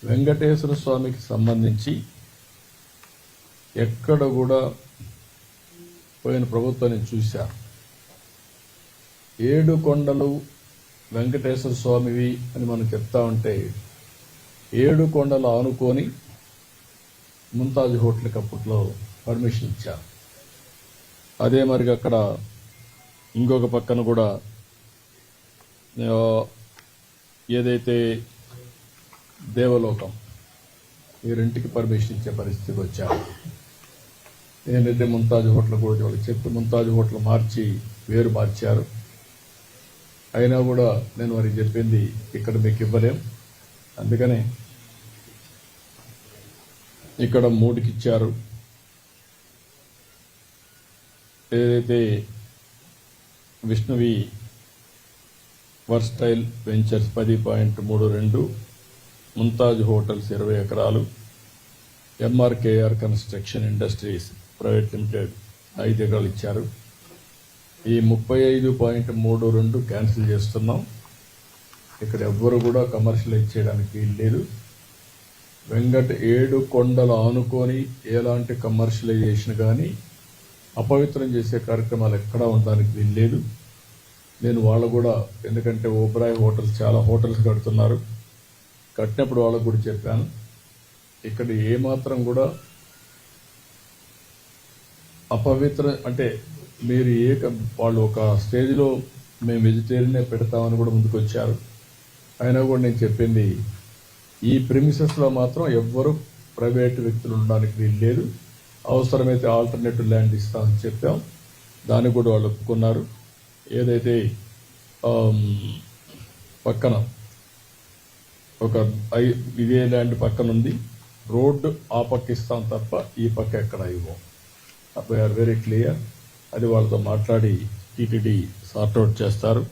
వెంకటేశ్వర స్వామికి సంబంధించి ఎక్కడ కూడా పోయిన ప్రభుత్వాన్ని చూశారు. 7 కొండలు వెంకటేశ్వర స్వామివి అని మనం చెప్తా ఉంటే 7 కొండలు ఆనుకొని ముంతాజ్ హోటల్కి అప్పట్లో పర్మిషన్ ఇచ్చారు. అదే మరి అక్కడ ఇంకొక పక్కన కూడా ఏదైతే దేవలోకం ఈ రెంటికి పర్మిషన్ ఇచ్చే పరిస్థితికి వచ్చారు. ఏంటంటే ముంతాజ్ హోటల్ కూడా వాళ్ళకి చెప్పి ముంతాజ్ హోటల్ వేరు మార్చారు. అయినా కూడా నేను వారికి చెప్పింది ఇక్కడ మీకు ఇవ్వలేం, అందుకనే ఇక్కడ 3కి ఇచ్చారు. ఏదైతే విష్ణువి వర్స్టైల్ వెంచర్స్ 10.32, ముంతాజ్ హోటల్స్ 20 ఎకరాలు, MRKR construction industries private limited 5 ఎకరాలు ఇచ్చారు. ఈ 35.32 క్యాన్సిల్ చేస్తున్నాం. ఇక్కడ ఎవ్వరు కూడా కమర్షియలైజ్ చేయడానికి వీలు లేదు. 7 కొండలు ఆనుకొని ఎలాంటి కమర్షియలైజేషన్ కానీ అపవిత్రం చేసే కార్యక్రమాలు ఎక్కడా ఉండడానికి వీలు లేదు. నేను వాళ్ళు కూడా, ఎందుకంటే ఓబ్రాయ్ హోటల్స్ చాలా హోటల్స్ కడుతున్నారు, కట్టినప్పుడు వాళ్ళకు కూడా చెప్పాను, ఇక్కడ ఏమాత్రం కూడా అపవిత్ర అంటే మీరు వాళ్ళు ఒక స్టేజ్లో మేము వెజిటేరియనే పెడతామని కూడా ముందుకు వచ్చారు. అయినా కూడా నేను చెప్పింది ఈ ప్రిమిసెస్లో మాత్రం ఎవ్వరూ ప్రైవేట్ వ్యక్తులు ఉండడానికి వీలు లేదు. అవసరమైతే ఆల్టర్నేటివ్ ల్యాండ్ ఇస్తామని చెప్పాం, దాన్ని కూడా వాళ్ళు ఒప్పుకున్నారు. ఏదైతే పక్కన ఒక ఇదే ల్యాండ్ పక్కన ఉంది, రోడ్డు ఆ పక్క ఇస్తాం తప్ప ఈ పక్క ఎక్కడ ఇవ్వం. We're very clear. అది వాళ్ళతో మాట్లాడి టీటీడీ సార్ట్అవుట్ చేస్తారు.